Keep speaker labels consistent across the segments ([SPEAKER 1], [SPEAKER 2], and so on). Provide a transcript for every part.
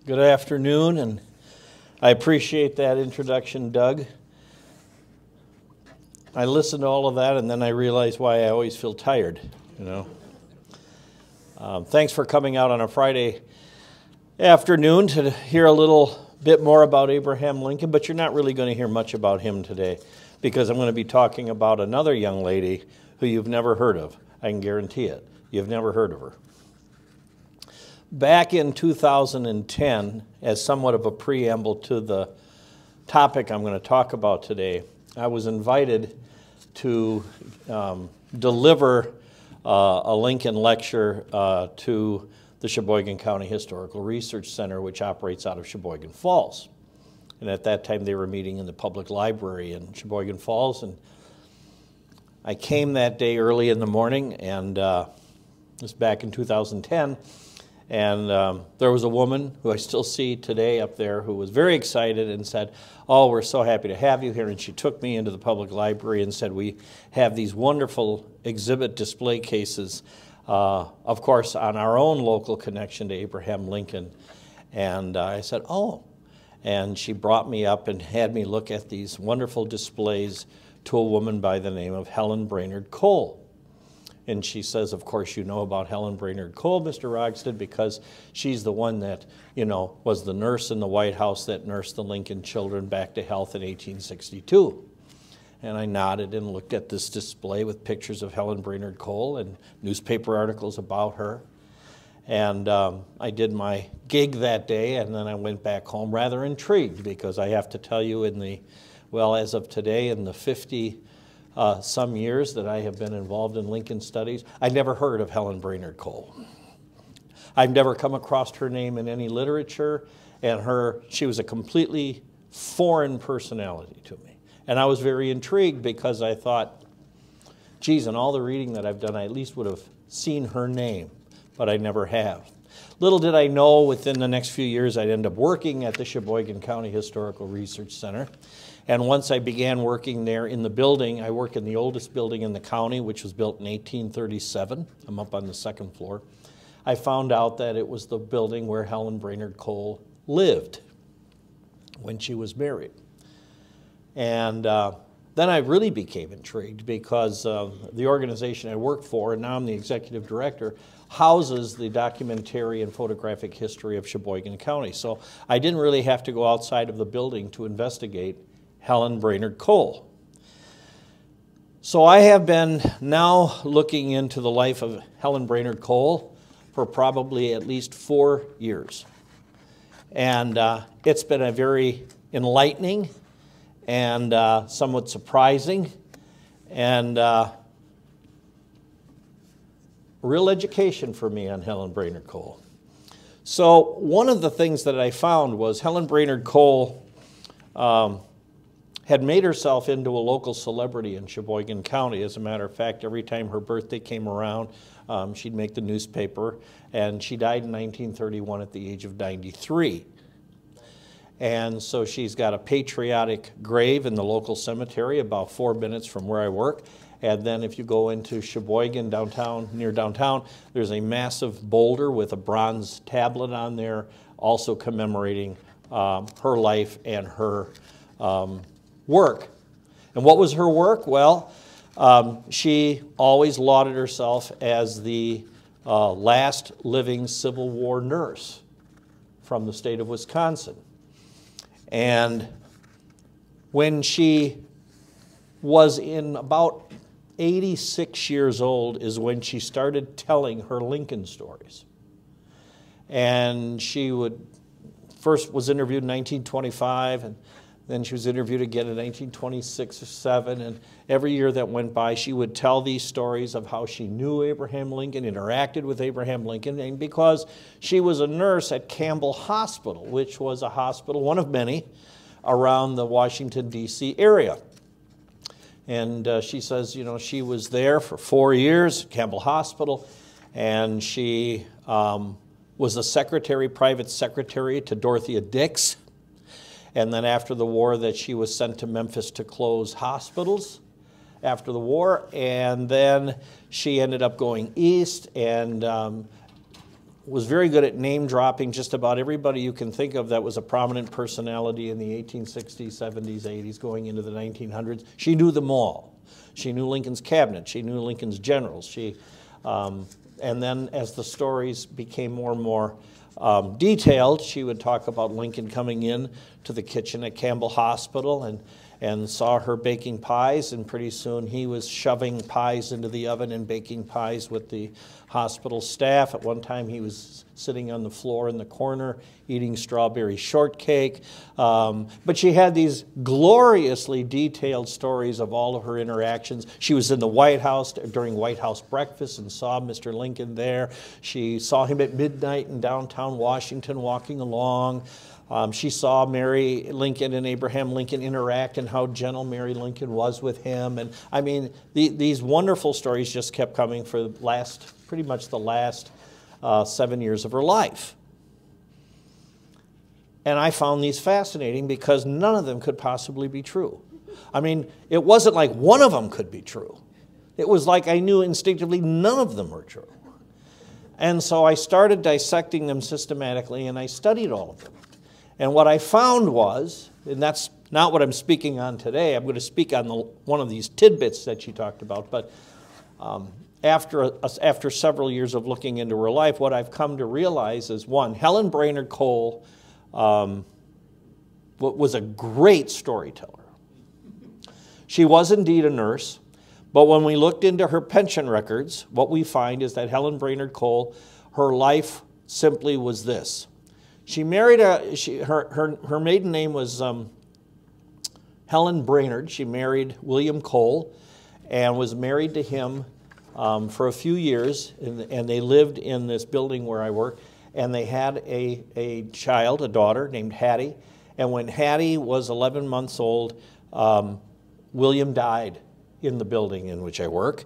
[SPEAKER 1] Good afternoon, and I appreciate that introduction, Doug. I listened to all of that, and then I realized why I always feel tired, Thanks for coming out on a Friday afternoon to hear a little bit more about Abraham Lincoln, but you're not really going to hear much about him today because I'm going to be talking about another young lady who you've never heard of. I can guarantee it. You've never heard of her. Back in 2010, as somewhat of a preamble to the topic I'm going to talk about today, I was invited to deliver a Lincoln lecture to the Sheboygan County Historical Research Center, which operates out of Sheboygan Falls. And at that time, they were meeting in the public library in Sheboygan Falls. And I came that day early in the morning, and this was back in 2010. And there was a woman who I still see today up there who was very excited and said, "Oh, we're so happy to have you here." And she took me into the public library and said, "We have these wonderful exhibit display cases, of course, on our own local connection to Abraham Lincoln." And I said, "Oh." And she brought me up and had me look at these wonderful displays to a woman by the name of Helen Brainard Cole. And she says, "Of course, you know about Helen Brainard Cole, Mr. Rogsted, because she's the one that, was the nurse in the White House that nursed the Lincoln children back to health in 1862. And I nodded and looked at this display with pictures of Helen Brainard Cole and newspaper articles about her. And I did my gig that day, and then I went back home rather intrigued because I have to tell you as of today, in the 50 some years that I have been involved in Lincoln studies, I'd never heard of Helen Brainard Cole. I've never come across her name in any literature, and she was a completely foreign personality to me. And I was very intrigued because I thought, geez, in all the reading that I've done, I at least would have seen her name, but I never have. Little did I know within the next few years I'd end up working at the Sheboygan County Historical Research Center. And once I began working there in the building, I work in the oldest building in the county, which was built in 1837. I'm up on the second floor. I found out that it was the building where Helen Brainard Cole lived when she was married. And then I really became intrigued because the organization I worked for, and now I'm the executive director, houses the documentary and photographic history of Sheboygan County. So I didn't really have to go outside of the building to investigate Helen Brainard Cole. So I have been now looking into the life of Helen Brainard Cole for probably at least 4 years. And it's been a very enlightening and somewhat surprising and real education for me on Helen Brainard Cole. So one of the things that I found was Helen Brainard Cole had made herself into a local celebrity in Sheboygan County. As a matter of fact, every time her birthday came around, she'd make the newspaper, and she died in 1931 at the age of 93. And so she's got a patriotic grave in the local cemetery about 4 minutes from where I work. And then if you go into Sheboygan downtown, near downtown, there's a massive boulder with a bronze tablet on there, also commemorating her life and her work. And what was her work? Well, she always lauded herself as the last living Civil War nurse from the state of Wisconsin. And when she was in about 86 years old is when she started telling her Lincoln stories. And she first was interviewed in 1925, and then she was interviewed again in 1926 or 7, and every year that went by, she would tell these stories of how she knew Abraham Lincoln, interacted with Abraham Lincoln, and because she was a nurse at Campbell Hospital, which was a hospital, one of many, around the Washington, D.C. area. And she says, she was there for 4 years at Campbell Hospital, and she was a secretary, private secretary to Dorothea Dix. And then after the war that she was sent to Memphis to close hospitals after the war. And then she ended up going east and was very good at name dropping just about everybody you can think of that was a prominent personality in the 1860s, 70s, 80s, going into the 1900s. She knew them all. She knew Lincoln's cabinet. She knew Lincoln's generals. And then as the stories became more and more detailed, she would talk about Lincoln coming in to the kitchen at Campbell Hospital and saw her baking pies, and pretty soon he was shoving pies into the oven and baking pies with the hospital staff. At one time he was sitting on the floor in the corner eating strawberry shortcake. But she had these gloriously detailed stories of all of her interactions. She was in the White House during White House breakfast and saw Mr. Lincoln there. She saw him at midnight in downtown Washington walking along. She saw Mary Lincoln and Abraham Lincoln interact and how gentle Mary Lincoln was with him. And I mean, these wonderful stories just kept coming for pretty much the last 7 years of her life. And I found these fascinating because none of them could possibly be true. I mean, it wasn't like one of them could be true. It was like I knew instinctively none of them were true. And so I started dissecting them systematically, and I studied all of them. And what I found was, and that's not what I'm speaking on today, I'm going to speak on one of these tidbits that she talked about, but after several years of looking into her life, what I've come to realize is, one, Helen Brainard Cole was a great storyteller. She was indeed a nurse, but when we looked into her pension records, what we find is that Helen Brainard Cole, her life simply was this. She married her maiden name was Helen Brainard. She married William Cole and was married to him for a few years, and they lived in this building where I work, and they had a child, a daughter named Hattie, and when Hattie was 11 months old, William died in the building in which I work,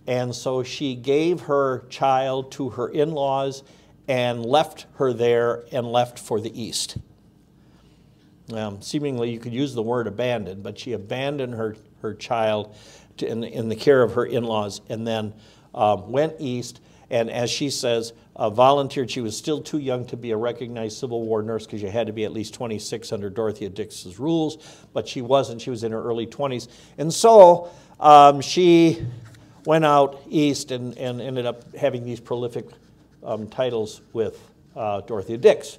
[SPEAKER 1] and so she gave her child to her in-laws and left her there and left for the East. Seemingly you could use the word abandoned, but she abandoned her child in the care of her in-laws and then went east, and as she says, volunteered. She was still too young to be a recognized Civil War nurse because you had to be at least 26 under Dorothea Dix's rules, but she wasn't. She was in her early 20s. And so she went out east and ended up having these prolific titles with Dorothea Dix.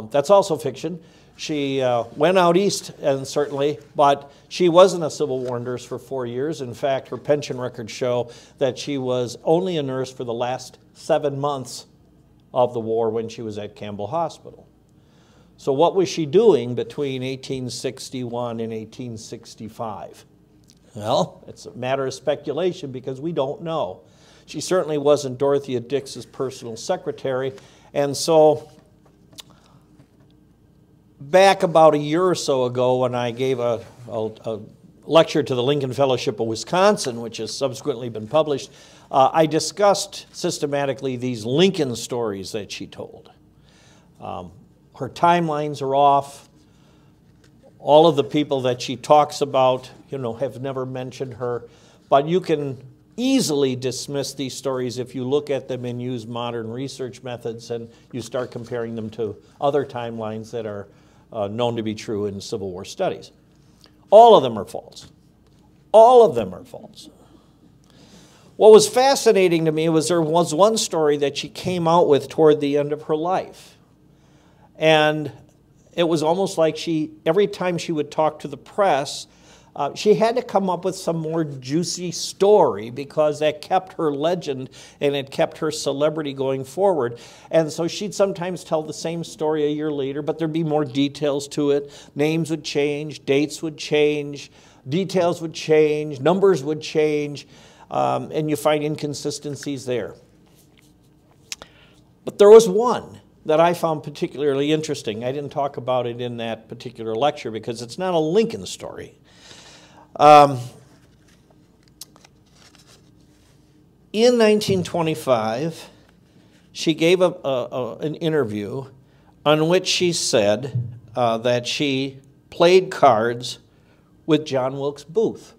[SPEAKER 1] That's also fiction. She went out east, and certainly, but she wasn't a Civil War nurse for 4 years. In fact, her pension records show that she was only a nurse for the last 7 months of the war when she was at Campbell Hospital. So what was she doing between 1861 and 1865? Well, it's a matter of speculation because we don't know. She certainly wasn't Dorothea Dix's personal secretary, and so back about a year or so ago when I gave a lecture to the Lincoln Fellowship of Wisconsin, which has subsequently been published, I discussed systematically these Lincoln stories that she told. Her timelines are off. All of the people that she talks about, have never mentioned her, but you can easily dismiss these stories if you look at them and use modern research methods and you start comparing them to other timelines that are known to be true in Civil War studies. All of them are false. All of them are false. What was fascinating to me was there was one story that she came out with toward the end of her life. And it was almost like every time she would talk to the press, she had to come up with some more juicy story because that kept her legend and it kept her celebrity going forward. And so she'd sometimes tell the same story a year later, but there'd be more details to it. Names would change, dates would change, details would change, numbers would change, and you find inconsistencies there. But there was one that I found particularly interesting. I didn't talk about it in that particular lecture because it's not a Lincoln story. In 1925, she gave an interview on which she said that she played cards with John Wilkes Booth.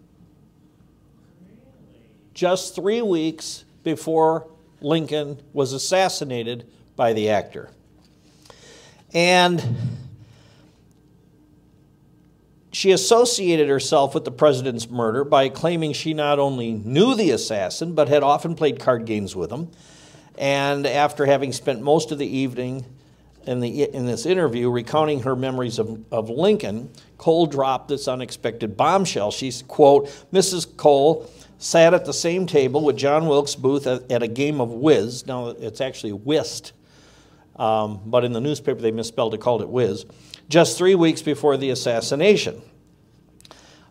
[SPEAKER 1] Just 3 weeks before Lincoln was assassinated by the actor. And she associated herself with the president's murder by claiming she not only knew the assassin, but had often played card games with him. And after having spent most of the evening in this interview recounting her memories of Lincoln, Cole dropped this unexpected bombshell. She's, quote, Mrs. Cole sat at the same table with John Wilkes Booth at a game of whiz. Now, it's actually whist, but in the newspaper they misspelled it, called it whiz, just 3 weeks before the assassination.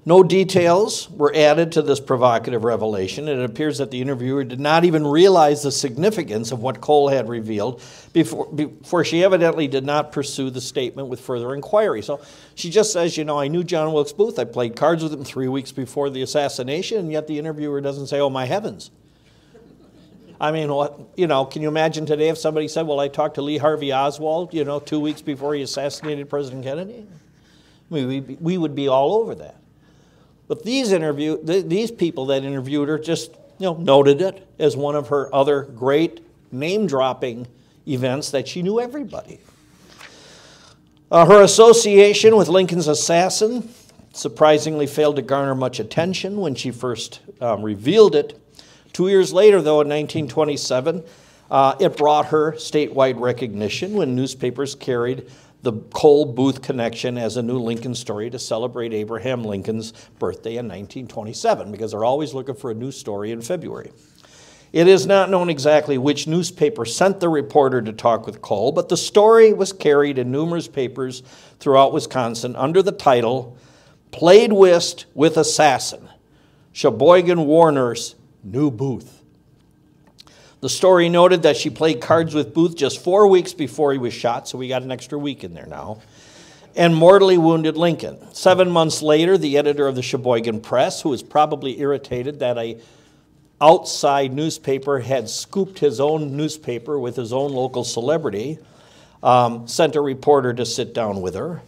[SPEAKER 1] No details were added to this provocative revelation. It appears that the interviewer did not even realize the significance of what Cole had revealed before she evidently did not pursue the statement with further inquiry. So she just says, you know, I knew John Wilkes Booth. I played cards with him 3 weeks before the assassination, and yet the interviewer doesn't say, oh, my heavens. I mean, what, you know, can you imagine today if somebody said, well, I talked to Lee Harvey Oswald, you know, 2 weeks before he assassinated President Kennedy? I mean, we would be all over that. But these people that interviewed her just, you know, noted it as one of her other great name-dropping events that she knew everybody. Her association with Lincoln's assassin surprisingly failed to garner much attention when she first revealed it. 2 years later, though, in 1927, it brought her statewide recognition when newspapers carried the Cole-Booth connection as a new Lincoln story to celebrate Abraham Lincoln's birthday in 1927, because they're always looking for a new story in February. It is not known exactly which newspaper sent the reporter to talk with Cole, but the story was carried in numerous papers throughout Wisconsin under the title, Played Whist with Assassin, Sheboygan War Nurse Knew Booth. The story noted that she played cards with Booth just 4 weeks before he was shot, so we got an extra week in there now, and mortally wounded Lincoln. 7 months later, the editor of the Sheboygan Press, who was probably irritated that an outside newspaper had scooped his own newspaper with his own local celebrity, sent a reporter to sit down with her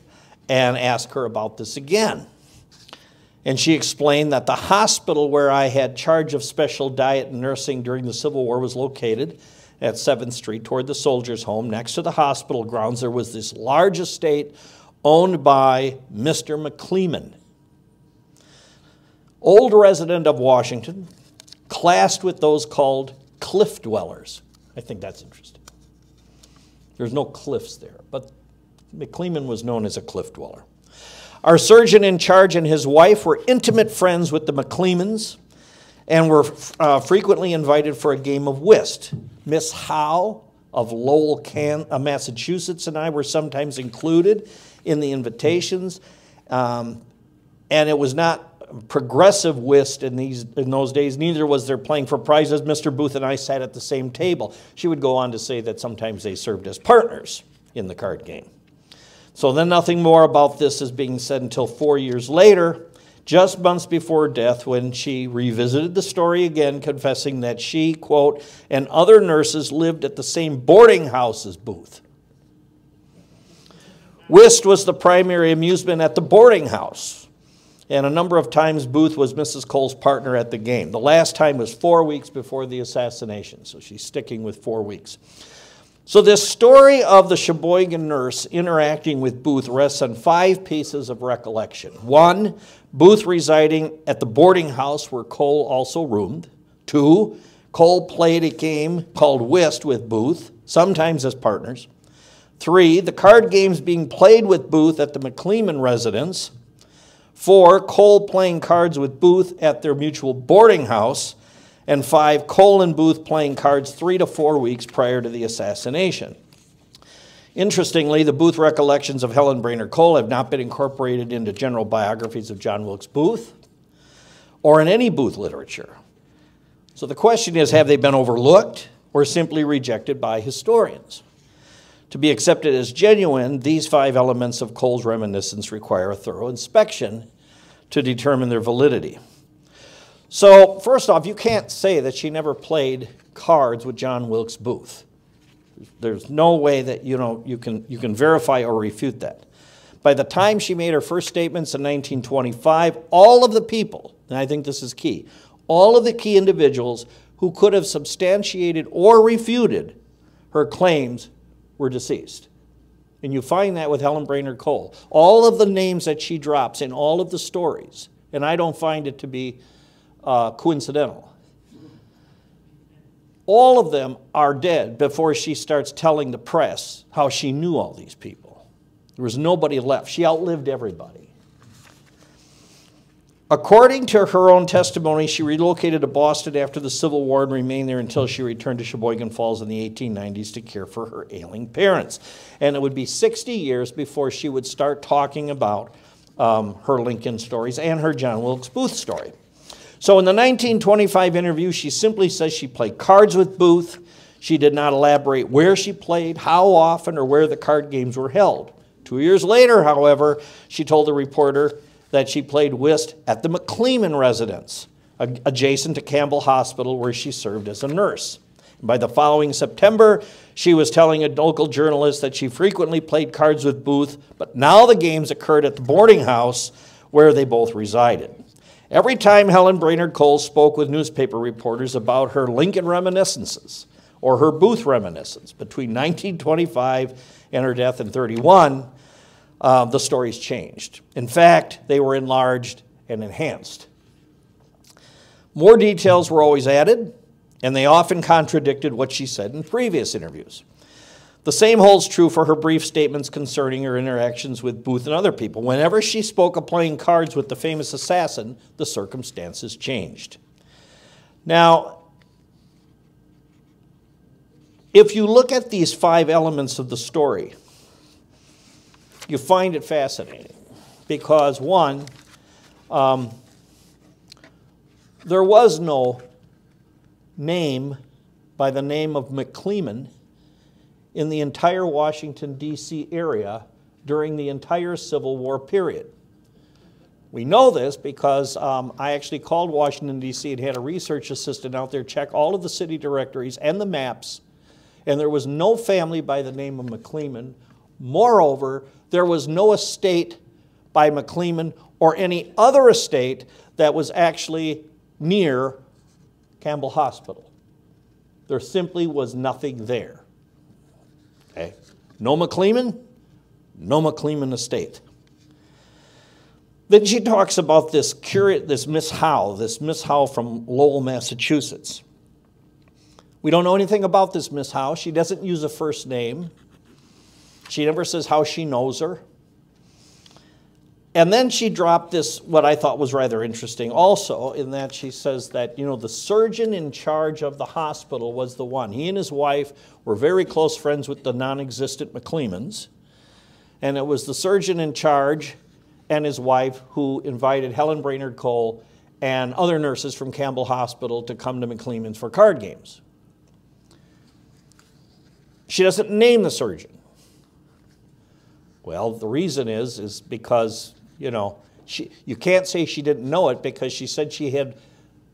[SPEAKER 1] and ask her about this again. And she explained that the hospital where I had charge of special diet and nursing during the Civil War was located at 7th Street toward the Soldiers' Home. Next to the hospital grounds, there was this large estate owned by Mr. McCleman, old resident of Washington, classed with those called cliff dwellers. I think that's interesting. There's no cliffs there, but McCleman was known as a cliff dweller. Our surgeon in charge and his wife were intimate friends with the McClemans and were frequently invited for a game of whist. Miss Howe of Lowell, Massachusetts, and I were sometimes included in the invitations, and it was not progressive whist in those days. Neither was there playing for prizes. Mr. Booth and I sat at the same table. She would go on to say that sometimes they served as partners in the card game. So then nothing more about this is being said until 4 years later, just months before death, when she revisited the story again, confessing that she, quote, and other nurses lived at the same boarding house as Booth. Whist was the primary amusement at the boarding house, and a number of times Booth was Mrs. Cole's partner at the game. The last time was 4 weeks before the assassination, so she's sticking with 4 weeks. So this story of the Sheboygan nurse interacting with Booth rests on 5 pieces of recollection. 1, Booth residing at the boarding house where Cole also roomed. 2, Cole played a game called whist with Booth, sometimes as partners. 3, the card games being played with Booth at the McCleman residence. 4, Cole playing cards with Booth at their mutual boarding house. And 5, Cole and Booth playing cards 3 to 4 weeks prior to the assassination. Interestingly, the Booth recollections of Helen Brainard Cole have not been incorporated into general biographies of John Wilkes Booth or in any Booth literature. So the question is, have they been overlooked or simply rejected by historians? To be accepted as genuine, these 5 elements of Cole's reminiscence require a thorough inspection to determine their validity. So, first off, you can't say that she never played cards with John Wilkes Booth. There's no way that you can verify or refute that. By the time she made her first statements in 1925, all of the people, and I think this is key, all of the key individuals who could have substantiated or refuted her claims were deceased. And you find that with Helen Brainard Cole. All of the names that she drops in all of the stories, and I don't find it to be coincidental, all of them are dead before she starts telling the press how she knew all these people. There was nobody left. She outlived everybody. According to her own testimony, she relocated to Boston after the Civil War and remained there until she returned to Sheboygan Falls in the 1890s to care for her ailing parents. And it would be 60 years before she would start talking about her Lincoln stories and her John Wilkes Booth story. So in the 1925 interview, she simply says she played cards with Booth. She did not elaborate where she played, how often, or where the card games were held. 2 years later, however, she told the reporter that she played whist at the McLean residence, adjacent to Campbell Hospital, where she served as a nurse. By the following September, she was telling a local journalist that she frequently played cards with Booth, but now the games occurred at the boarding house where they both resided. Every time Helen Brainard Cole spoke with newspaper reporters about her Lincoln reminiscences or her Booth reminiscence between 1925 and her death in 31, the stories changed. In fact, they were enlarged and enhanced. More details were always added, and they often contradicted what she said in previous interviews. The same holds true for her brief statements concerning her interactions with Booth and other people. Whenever she spoke of playing cards with the famous assassin, the circumstances changed. Now, if you look at these 5 elements of the story, you find it fascinating because, one, there was no name by the name of McLean in the entire Washington, D.C. area during the entire Civil War period. We know this because I actually called Washington, D.C. and had a research assistant out there check all of the city directories and the maps, and there was no family by the name of McLean. Moreover, there was no estate by McLean or any other estate that was actually near Campbell Hospital. There simply was nothing there. Okay. No McLean estate. Then she talks about this Miss Howe from Lowell, Massachusetts. We don't know anything about this Miss Howe. She doesn't use a first name. She never says how she knows her. And then she dropped this, what I thought was rather interesting also, in that she says that, the surgeon in charge of the hospital was the one. He and his wife were very close friends with the non-existent McLeans. And it was the surgeon in charge and his wife who invited Helen Brainard Cole and other nurses from Campbell Hospital to come to McLean's for card games. She doesn't name the surgeon. Well, the reason is because, you can't say she didn't know it because she said she had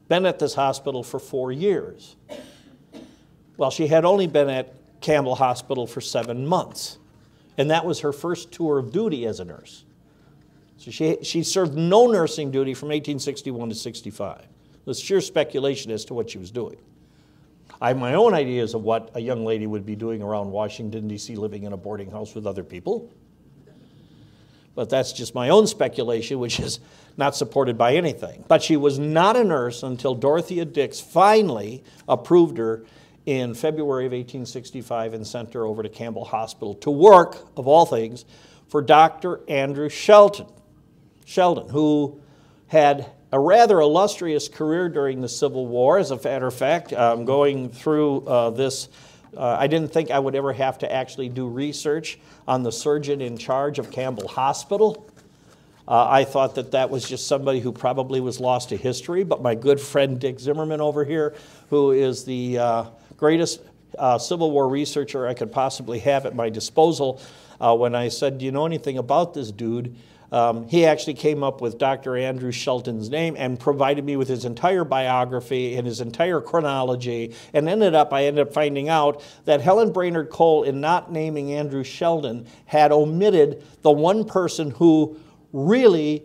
[SPEAKER 1] been at this hospital for 4 years. Well, she had only been at Campbell Hospital for 7 months, and that was her first tour of duty as a nurse. So she served no nursing duty from 1861 to 65. It's sheer speculation as to what she was doing. I have my own ideas of what a young lady would be doing around Washington, D.C., living in a boarding house with other people. But that's just my own speculation, which is not supported by anything. But she was not a nurse until Dorothea Dix finally approved her in February of 1865 and sent her over to Campbell Hospital to work, of all things, for Dr. Andrew Sheldon, who had a rather illustrious career during the Civil War. As a matter of fact, going through this, I didn't think I would ever have to actually do research on the surgeon in charge of Campbell Hospital. I thought that was just somebody who probably was lost to history, but my good friend Dick Zimmerman over here, who is the greatest Civil War researcher I could possibly have at my disposal, when I said, do you know anything about this dude? He actually came up with Dr. Andrew Shelton's name and provided me with his entire biography and his entire chronology, and I ended up finding out that Helen Brainard Cole, in not naming Andrew Sheldon, had omitted the one person who really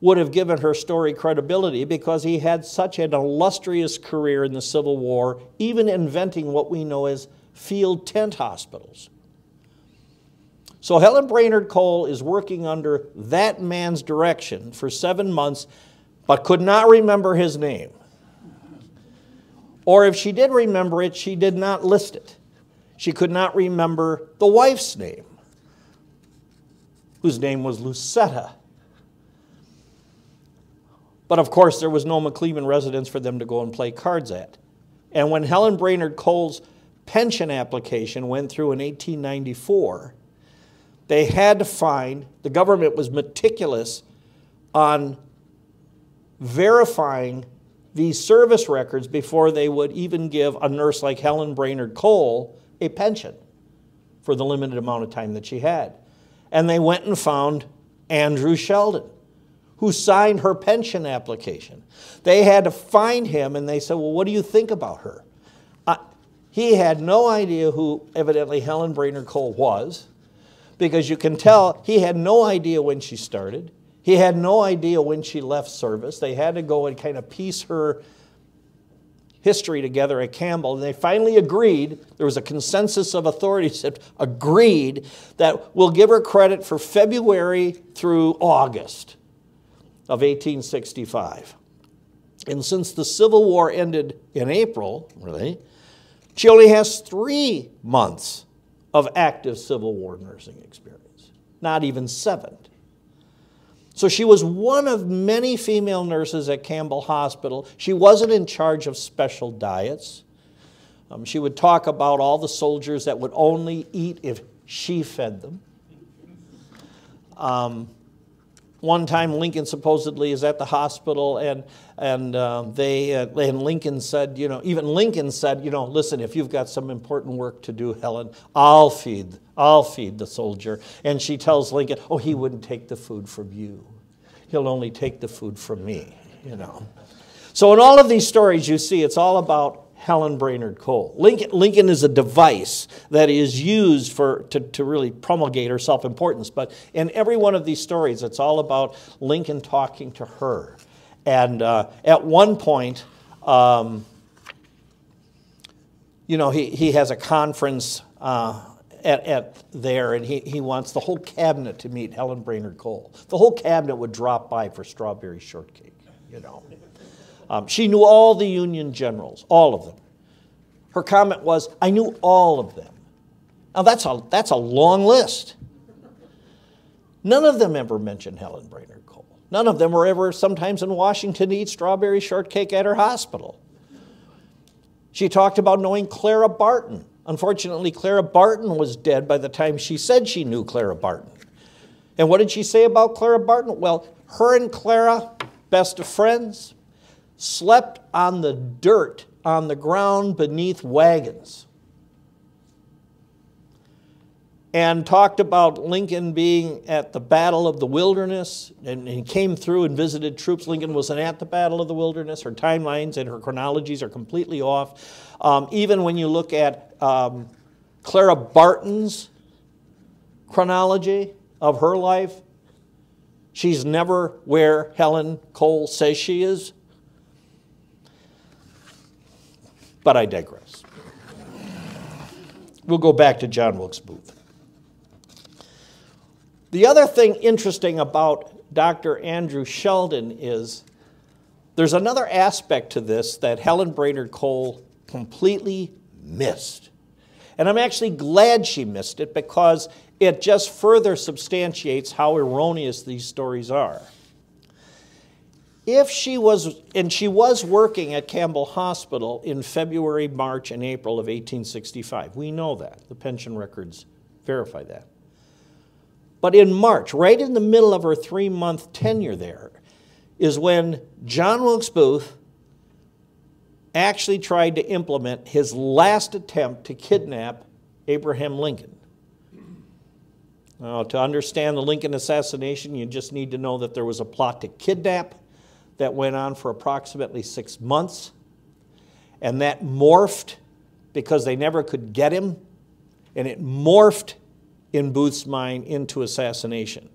[SPEAKER 1] would have given her story credibility because he had such an illustrious career in the Civil War, even inventing what we know as field tent hospitals. So Helen Brainard Cole is working under that man's direction for 7 months, but could not remember his name. Or if she did remember it, she did not list it. She could not remember the wife's name, whose name was Lucetta. But of course, there was no McLeavon residence for them to go and play cards at. And when Helen Brainard Cole's pension application went through in 1894, they had to find, the government was meticulous on verifying these service records before they would even give a nurse like Helen Brainard Cole a pension for the limited amount of time that she had. And they went and found Andrew Sheldon, who signed her pension application. They had to find him, and they said, well, what do you think about her? He had no idea who evidently Helen Brainard Cole was, because you can tell he had no idea when she started. He had no idea when she left service. They had to go and kind of piece her history together at Campbell, and they finally agreed, there was a consensus of authorities that agreed that we'll give her credit for February through August of 1865. And since the Civil War ended in April, really, she only has 3 months of active Civil War nursing experience, not even 7. So she was one of many female nurses at Campbell Hospital. She wasn't in charge of special diets. She would talk about all the soldiers that would only eat if she fed them. One time Lincoln supposedly is at the hospital, and Lincoln said, even Lincoln said, listen, if you've got some important work to do, Helen, I'll feed the soldier. And she tells Lincoln, oh, he wouldn't take the food from you. He'll only take the food from me, So in all of these stories, you see, it's all about Helen Brainard Cole. Lincoln is a device that is used to really promulgate her self-importance. But in every one of these stories, it's all about Lincoln talking to her. And at one point, he has a conference there, and he wants the whole cabinet to meet Helen Brainard Cole. The whole cabinet would drop by for strawberry shortcake, She knew all the Union generals, all of them. Her comment was, I knew all of them. Now that's a long list. None of them ever mentioned Helen Brainard Cole. None of them were ever sometimes in Washington to eat strawberry shortcake at her hospital. She talked about knowing Clara Barton. Unfortunately, Clara Barton was dead by the time she said she knew Clara Barton. And what did she say about Clara Barton? Well, her and Clara, best of friends, slept on the dirt on the ground beneath wagons. And talked about Lincoln being at the Battle of the Wilderness, and he came through and visited troops. Lincoln wasn't at the Battle of the Wilderness. Her timelines and her chronologies are completely off. Even when you look at Clara Barton's chronology of her life, she's never where Helen Cole says she is. But I digress. We'll go back to John Wilkes Booth. The other thing interesting about Dr. Andrew Sheldon is there's another aspect to this that Helen Brainard Cole completely missed. And I'm actually glad she missed it because it just further substantiates how erroneous these stories are. If she was, and she was working at Campbell Hospital in February, March, and April of 1865. We know that. The pension records verify that. But in March, right in the middle of her 3-month tenure there, is when John Wilkes Booth actually tried to implement his last attempt to kidnap Abraham Lincoln. Now, to understand the Lincoln assassination, you just need to know that there was a plot to kidnap that went on for approximately 6 months, and that morphed because they never could get him, and it morphed in Booth's mind into assassination.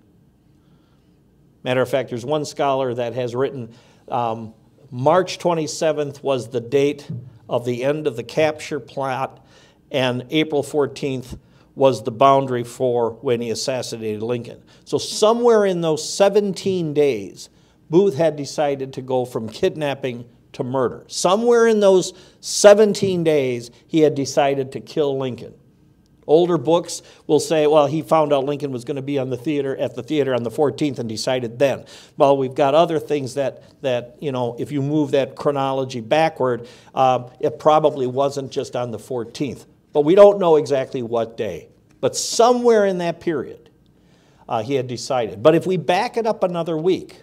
[SPEAKER 1] Matter of fact, there's one scholar that has written March 27th was the date of the end of the capture plot, and April 14th was the boundary for when he assassinated Lincoln. So somewhere in those 17 days, Booth had decided to go from kidnapping to murder. Somewhere in those 17 days, he had decided to kill Lincoln. Older books will say, well, he found out Lincoln was going to be at the theater on the 14th and decided then. Well, we've got other things that if you move that chronology backward, it probably wasn't just on the 14th. But we don't know exactly what day. But somewhere in that period, he had decided. But if we back it up another week,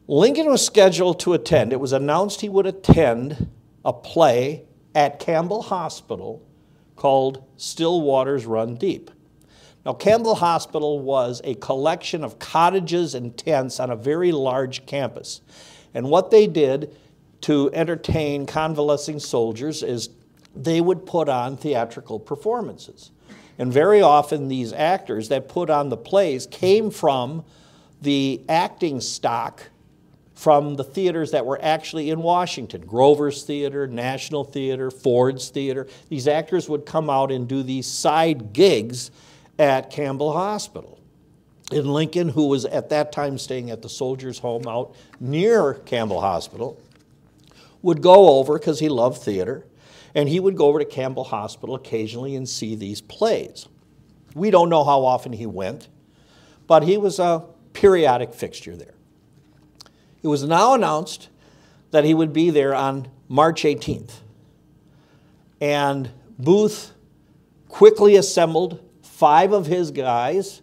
[SPEAKER 1] Lincoln was scheduled to attend. It was announced he would attend a play at Campbell Hospital called Still Waters Run Deep. Now, Campbell Hospital was a collection of cottages and tents on a very large campus. And what they did to entertain convalescing soldiers is they would put on theatrical performances. And very often these actors that put on the plays came from the acting stock from the theaters that were actually in Washington. Grover's Theater, National Theater, Ford's Theater. These actors would come out and do these side gigs at Campbell Hospital. And Lincoln, who was at that time staying at the Soldiers' Home out near Campbell Hospital, would go over, because he loved theater, and he would go over to Campbell Hospital occasionally and see these plays. We don't know how often he went, but he was a periodic fixture there. It was now announced that he would be there on March 18th. And Booth quickly assembled 5 of his guys,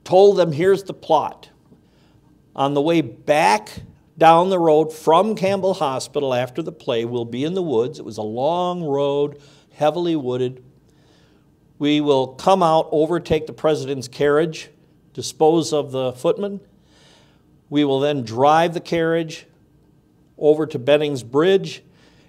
[SPEAKER 1] told them, here's the plot. On the way back down the road from Campbell Hospital after the play, we'll be in the woods. It was a long road, heavily wooded. We will come out, overtake the president's carriage, dispose of the footman. We will then drive the carriage over to Benning's Bridge,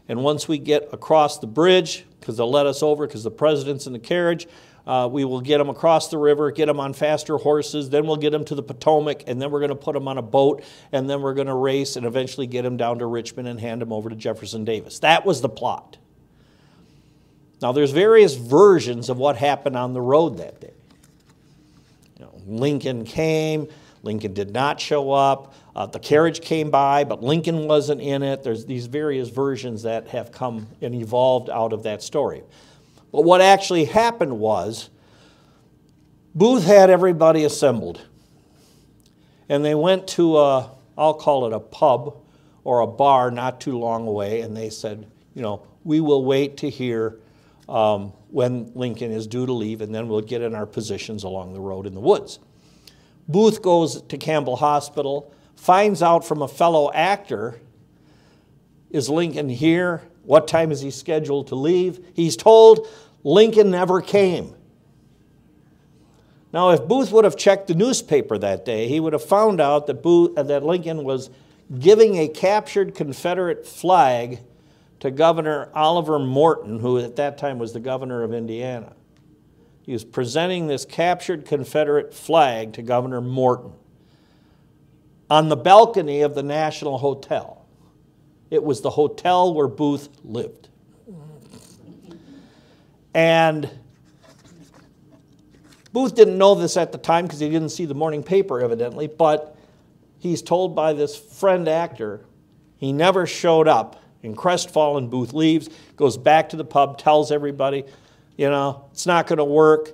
[SPEAKER 1] and once we get across the bridge, because they'll let us over because the president's in the carriage, we will get them across the river, get them on faster horses, then we'll get them to the Potomac, and then we're going to put them on a boat, and then we're going to race and eventually get them down to Richmond and hand them over to Jefferson Davis. That was the plot. Now, there's various versions of what happened on the road that day. Lincoln came. Lincoln did not show up. The carriage came by, but Lincoln wasn't in it. There's these various versions that have come and evolved out of that story. But what actually happened was Booth had everybody assembled. And they went to I'll call it a pub or a bar not too long away, and they said, we will wait to hear when Lincoln is due to leave, and then we'll get in our positions along the road in the woods. Booth goes to Campbell Hospital, finds out from a fellow actor, is Lincoln here? What time is he scheduled to leave? He's told Lincoln never came. Now, if Booth would have checked the newspaper that day, he would have found out that Lincoln was giving a captured Confederate flag to Governor Oliver Morton, who at that time was the governor of Indiana. He was presenting this captured Confederate flag to Governor Morton on the balcony of the National Hotel. It was the hotel where Booth lived. And Booth didn't know this at the time because he didn't see the morning paper, evidently, but he's told by this friend actor he never showed up. And crestfallen, Booth leaves, goes back to the pub, tells everybody, it's not going to work.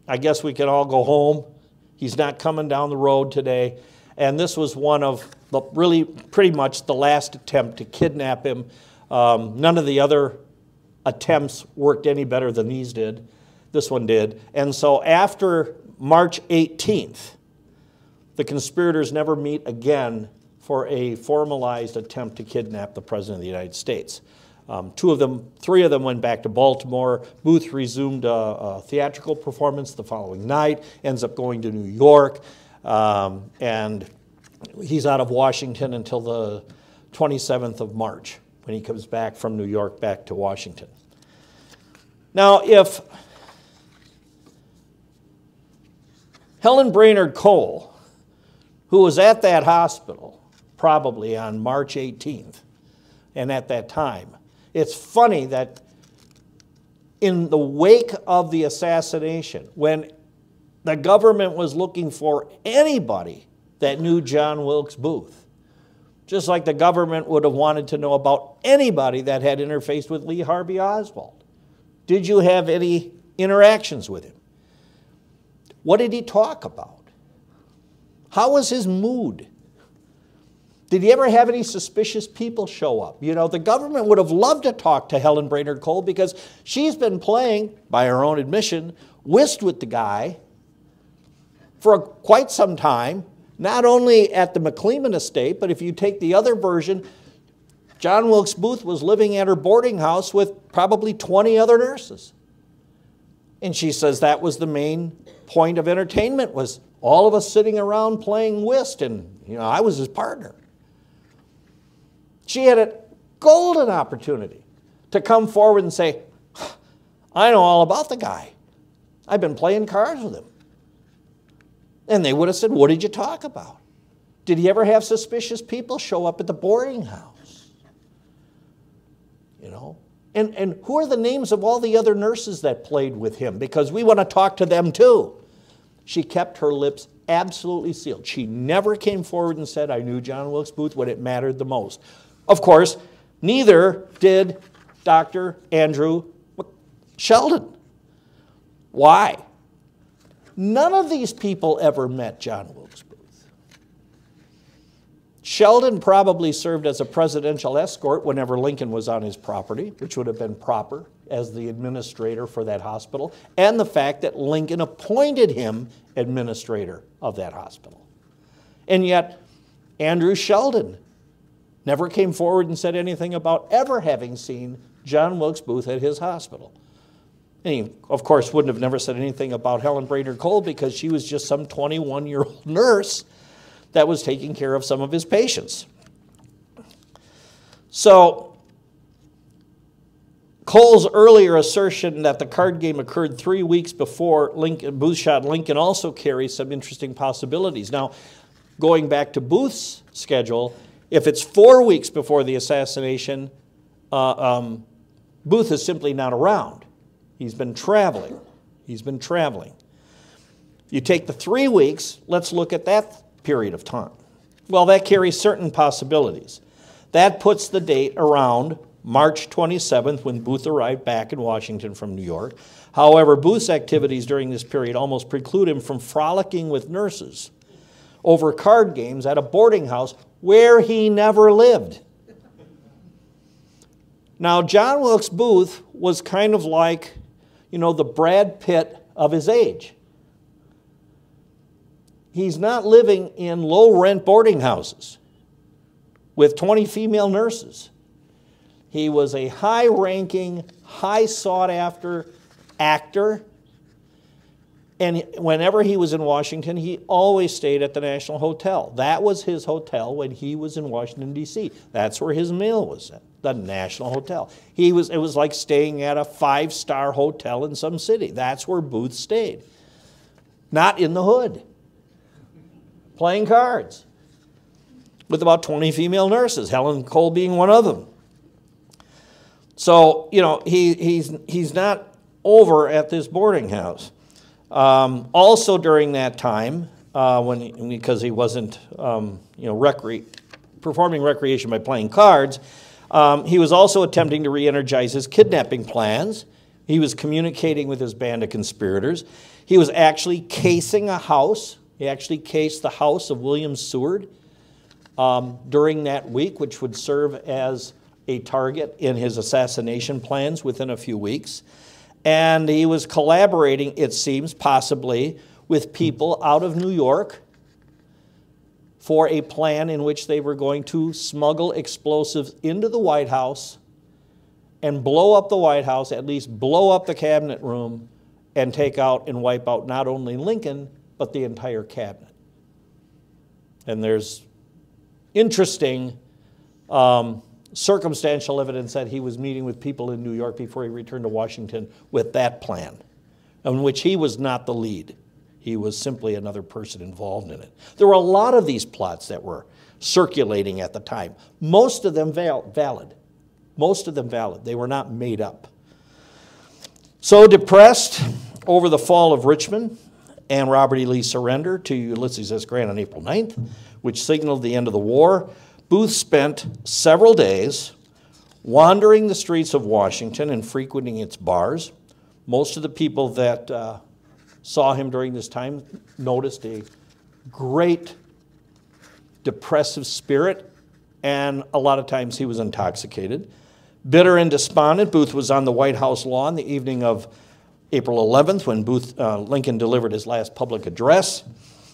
[SPEAKER 1] I guess we can all go home. He's not coming down the road today. And this was one of the really pretty much the last attempt to kidnap him. None of the other attempts worked any better than these did. This one did. And so after March 18th, the conspirators never meet again for a formalized attempt to kidnap the President of the United States. 3 of them went back to Baltimore. Booth resumed a theatrical performance the following night, ends up going to New York, and he's out of Washington until the 27th of March when he comes back from New York back to Washington. Now, if Helen Brainard Cole, who was at that hospital probably on March 18th, and at that time, it's funny that in the wake of the assassination, when the government was looking for anybody that knew John Wilkes Booth, just like the government would have wanted to know about anybody that had interfaced with Lee Harvey Oswald. Did you have any interactions with him? What did he talk about? How was his mood? Did he ever have any suspicious people show up? You know, the government would have loved to talk to Helen Brainard Cole because she's been playing, by her own admission, whist with the guy for quite some time, not only at the McLean estate, but if you take the other version, John Wilkes Booth was living at her boarding house with probably 20 other nurses. And she says that was the main point of entertainment, was all of us sitting around playing whist, and you know, I was his partner. She had a golden opportunity to come forward and say, I know all about the guy. I've been playing cards with him. And they would have said, what did you talk about? Did he ever have suspicious people show up at the boarding house? You know? And who are the names of all the other nurses that played with him? Because we want to talk to them too. She kept her lips absolutely sealed. She never came forward and said, I knew John Wilkes Booth when it mattered the most. Of course, neither did Dr. Andrew Sheldon. Why? None of these people ever met John Wilkes Booth. Sheldon probably served as a presidential escort whenever Lincoln was on his property, which would have been proper as the administrator for that hospital, and the fact that Lincoln appointed him administrator of that hospital. And yet, Andrew Sheldon never came forward and said anything about ever having seen John Wilkes Booth at his hospital. And he, of course, wouldn't have never said anything about Helen Brainard Cole because she was just some 21-year-old nurse that was taking care of some of his patients. So Cole's earlier assertion that the card game occurred 3 weeks before Booth shot Lincoln also carries some interesting possibilities. Now, going back to Booth's schedule, if it's 4 weeks before the assassination, Booth is simply not around. He's been traveling. He's been traveling. You take the 3 weeks, let's look at that period of time. Well, that carries certain possibilities. That puts the date around March 27th when Booth arrived back in Washington from New York. However, Booth's activities during this period almost preclude him from frolicking with nurses over card games at a boarding house where he never lived. Now, John Wilkes Booth was kind of like, you know, the Brad Pitt of his age. He's not living in low-rent boarding houses with 20 female nurses. He was a high-ranking, high-sought-after actor. And whenever he was in Washington, he always stayed at the National Hotel. That was his hotel when he was in Washington, D.C. That's where his meal was at, the National Hotel. It was like staying at a 5-star hotel in some city. That's where Booth stayed. Not in the hood. Playing cards with about 20 female nurses, Helen Cole being one of them. So, you know, he's not over at this boarding house. Also during that time, because he wasn't, performing recreation by playing cards, he was also attempting to re-energize his kidnapping plans. He was communicating with his band of conspirators. He was actually casing a house. He actually cased the house of William Seward during that week, which would serve as a target in his assassination plans within a few weeks. And he was collaborating, it seems, possibly with people out of New York for a plan in which they were going to smuggle explosives into the White House and blow up the White House, at least blow up the cabinet room, and take out and wipe out not only Lincoln, but the entire cabinet. And there's interesting circumstantial evidence that he was meeting with people in New York before he returned to Washington with that plan, in which he was not the lead. He was simply another person involved in it. There were a lot of these plots that were circulating at the time. Most of them valid. Most of them valid. They were not made up. So depressed over the fall of Richmond and Robert E. Lee's surrender to Ulysses S. Grant on April 9th, which signaled the end of the war, Booth spent several days wandering the streets of Washington and frequenting its bars. Most of the people that saw him during this time noticed a great depressive spirit, and a lot of times he was intoxicated. Bitter and despondent, Booth was on the White House lawn the evening of April 11th when Lincoln delivered his last public address.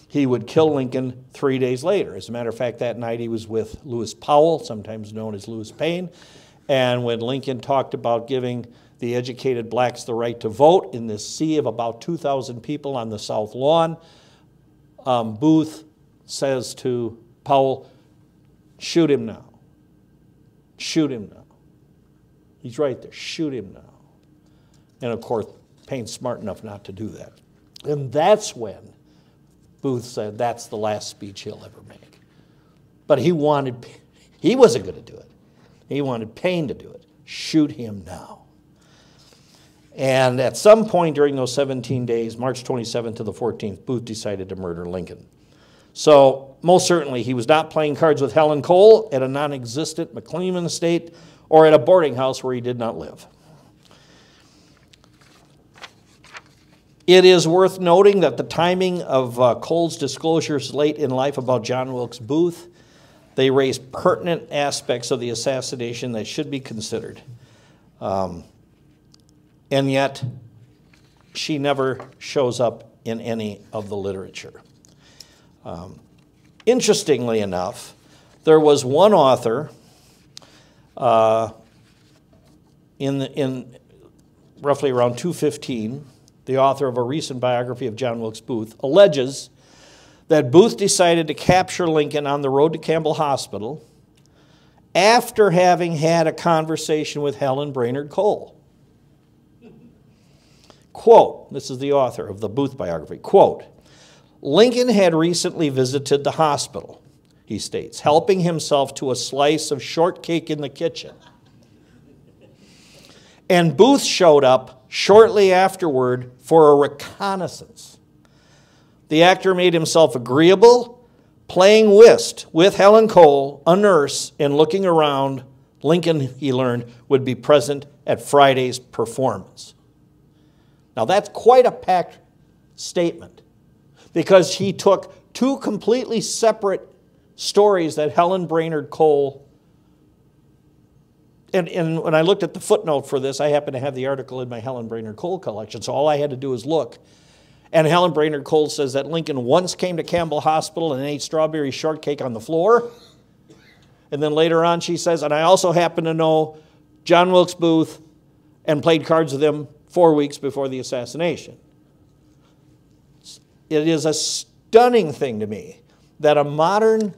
[SPEAKER 1] He would kill Lincoln 3 days later. As a matter of fact, that night he was with Lewis Powell, sometimes known as Lewis Payne, and when Lincoln talked about giving the educated blacks the right to vote in this sea of about 2,000 people on the South Lawn, Booth says to Powell, "Shoot him now. Shoot him now. He's right there. Shoot him now." And of course, Payne's smart enough not to do that. And that's when Booth said that's the last speech he'll ever make. But he wasn't going to do it. He wanted Payne to do it. Shoot him now. And at some point during those 17 days, March 27th to the 14th, Booth decided to murder Lincoln. So most certainly he was not playing cards with Helen Cole at a non-existent McLean estate or at a boarding house where he did not live. It is worth noting that the timing of Cole's disclosures late in life about John Wilkes Booth, they raise pertinent aspects of the assassination that should be considered. And yet, she never shows up in any of the literature. Interestingly enough, there was one author in roughly around 215, the author of a recent biography of John Wilkes Booth, alleges that Booth decided to capture Lincoln on the road to Campbell Hospital after having had a conversation with Helen Brainard Cole. Quote, this is the author of the Booth biography, quote, "Lincoln had recently visited the hospital," he states, "helping himself to a slice of shortcake in the kitchen. And Booth showed up shortly afterward for a reconnaissance. The actor made himself agreeable, playing whist with Helen Cole, a nurse, and looking around. Lincoln, he learned, would be present at Friday's performance." Now that's quite a packed statement, because he took two completely separate stories that Helen Brainard Cole, and when I looked at the footnote for this, I happen to have the article in my Helen Brainard Cole collection, so all I had to do was look. And Helen Brainard Cole says that Lincoln once came to Campbell Hospital and ate strawberry shortcake on the floor. And then later on she says, and I also happen to know John Wilkes Booth and played cards with him 4 weeks before the assassination. It is a stunning thing to me that a modern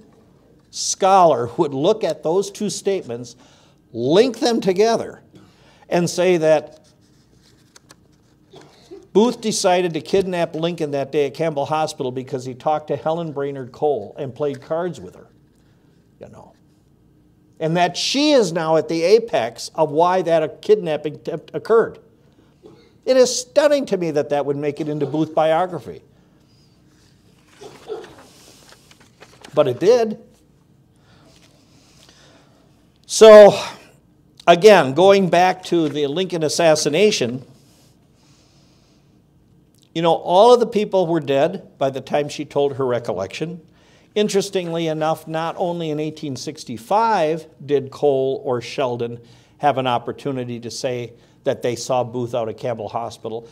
[SPEAKER 1] scholar would look at those two statements, link them together, and say that Booth decided to kidnap Lincoln that day at Campbell Hospital because he talked to Helen Brainard Cole and played cards with her, you know. And that she is now at the apex of why that kidnapping occurred. It is stunning to me that that would make it into Booth biography. But it did. So, again, going back to the Lincoln assassination, you know, all of the people were dead by the time she told her recollection. Interestingly enough, not only in 1865 did Cole or Sheldon have an opportunity to say that they saw Booth out at Campbell Hospital,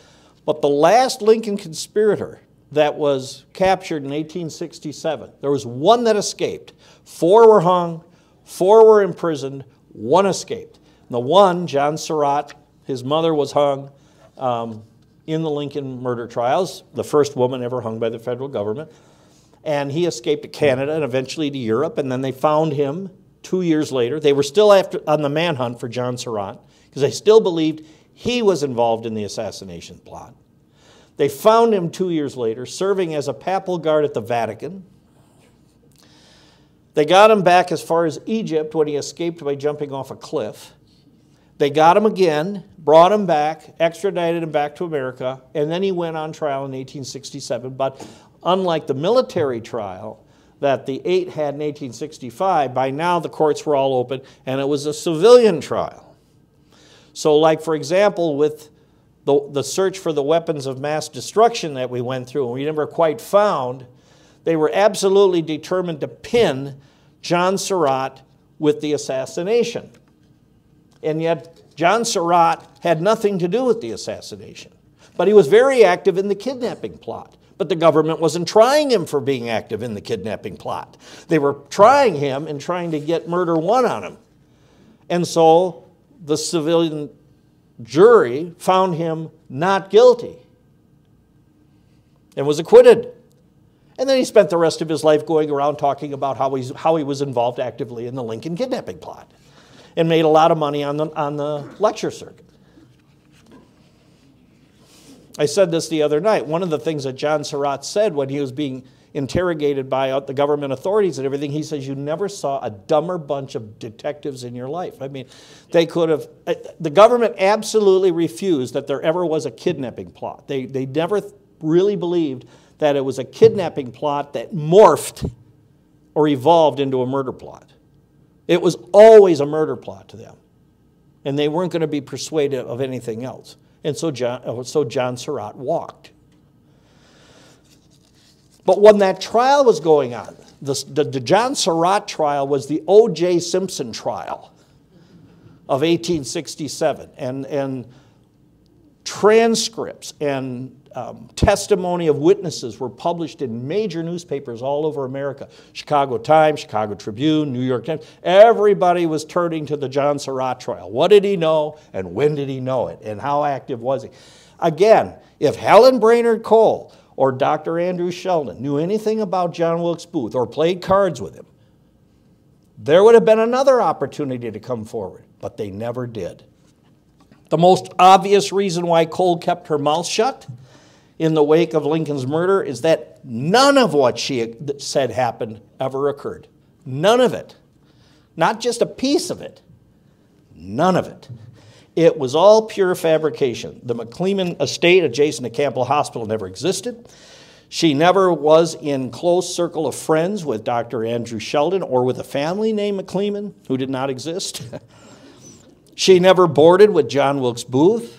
[SPEAKER 1] but the last Lincoln conspirator that was captured in 1867, there was one that escaped. 4 were hung, 4 were imprisoned, 1 escaped. And the one, John Surratt, his mother was hung in the Lincoln murder trials, the first woman ever hung by the federal government. And he escaped to Canada and eventually to Europe, and then they found him 2 years later. They were still on the manhunt for John Surratt because they still believed he was involved in the assassination plot. They found him 2 years later, serving as a papal guard at the Vatican. They got him back as far as Egypt when he escaped by jumping off a cliff. They got him again, brought him back, extradited him back to America, and then he went on trial in 1867. But unlike the military trial that the 8 had in 1865, by now the courts were all open, and it was a civilian trial. So like, for example, with the search for the weapons of mass destruction that we went through and we never quite found, they were absolutely determined to pin John Surratt with the assassination. And yet, John Surratt had nothing to do with the assassination. But he was very active in the kidnapping plot. But the government wasn't trying him for being active in the kidnapping plot. They were trying him and trying to get murder one on him. And so the civilian jury found him not guilty and was acquitted. And then he spent the rest of his life going around talking about how he was involved actively in the Lincoln kidnapping plot and made a lot of money on the lecture circuit. I said this the other night. One of the things that John Surratt said when he was being interrogated by the government authorities and everything, he says, you never saw a dumber bunch of detectives in your life. I mean, they could have, the government absolutely refused that there ever was a kidnapping plot. They never really believed that it was a kidnapping plot that morphed or evolved into a murder plot. It was always a murder plot to them. And they weren't going to be persuaded of anything else. And so John Surratt walked. But when that trial was going on, the John Surratt trial was the O.J. Simpson trial of 1867. And transcripts and testimony of witnesses were published in major newspapers all over America. Chicago Times, Chicago Tribune, New York Times. Everybody was turning to the John Surratt trial. What did he know and when did he know it and how active was he? Again, if Helen Brainard Cole or Dr. Andrew Sheldon knew anything about John Wilkes Booth or played cards with him, there would have been another opportunity to come forward, but they never did. The most obvious reason why Cole kept her mouth shut in the wake of Lincoln's murder is that none of what she said happened ever occurred. None of it. Not just a piece of it. None of it. It was all pure fabrication. The McLean estate adjacent to Campbell Hospital never existed. She never was in close circle of friends with Dr. Andrew Sheldon or with a family named McLean who did not exist. She never boarded with John Wilkes Booth.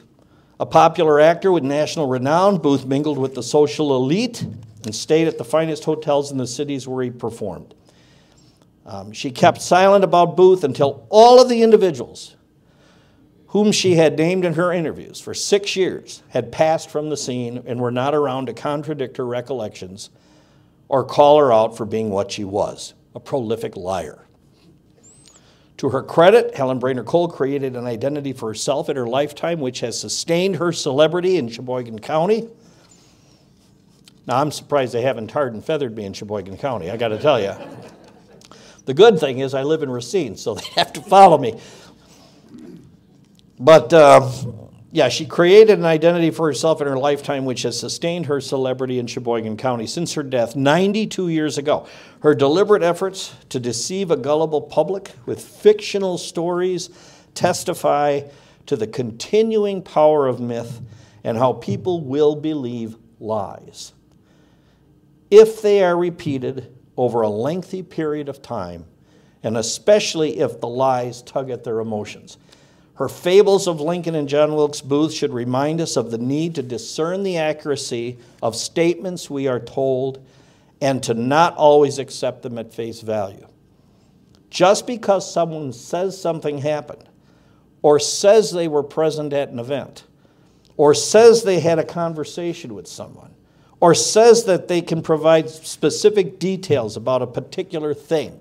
[SPEAKER 1] A popular actor with national renown, Booth mingled with the social elite and stayed at the finest hotels in the cities where he performed. She kept silent about Booth until all of the individuals whom she had named in her interviews for 6 years had passed from the scene and were not around to contradict her recollections or call her out for being what she was, a prolific liar. To her credit, Helen Brainard Cole created an identity for herself in her lifetime which has sustained her celebrity in Sheboygan County. Now, I'm surprised they haven't tarred and feathered me in Sheboygan County, I got to tell you. The good thing is I live in Racine, so they have to follow me. But, yeah, she created an identity for herself in her lifetime which has sustained her celebrity in Sheboygan County since her death 92 years ago. Her deliberate efforts to deceive a gullible public with fictional stories testify to the continuing power of myth and how people will believe lies, if they are repeated over a lengthy period of time, and especially if the lies tug at their emotions. Her fables of Lincoln and John Wilkes Booth should remind us of the need to discern the accuracy of statements we are told and to not always accept them at face value. Just because someone says something happened, or says they were present at an event, or says they had a conversation with someone, or says that they can provide specific details about a particular thing,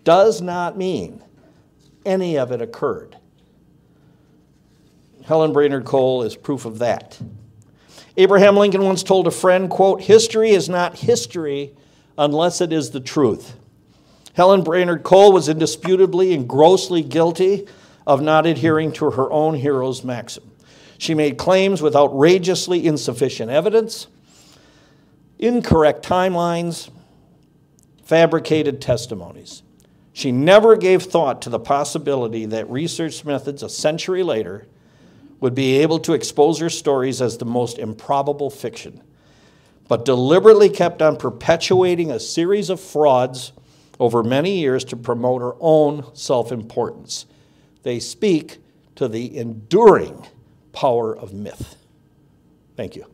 [SPEAKER 1] does not mean any of it occurred. Helen Brainard Cole is proof of that. Abraham Lincoln once told a friend, quote, "History is not history unless it is the truth." Helen Brainard Cole was indisputably and grossly guilty of not adhering to her own hero's maxim. She made claims with outrageously insufficient evidence, incorrect timelines, fabricated testimonies. She never gave thought to the possibility that research methods a century later would be able to expose her stories as the most improbable fiction, but deliberately kept on perpetuating a series of frauds over many years to promote her own self-importance. They speak to the enduring power of myth. Thank you.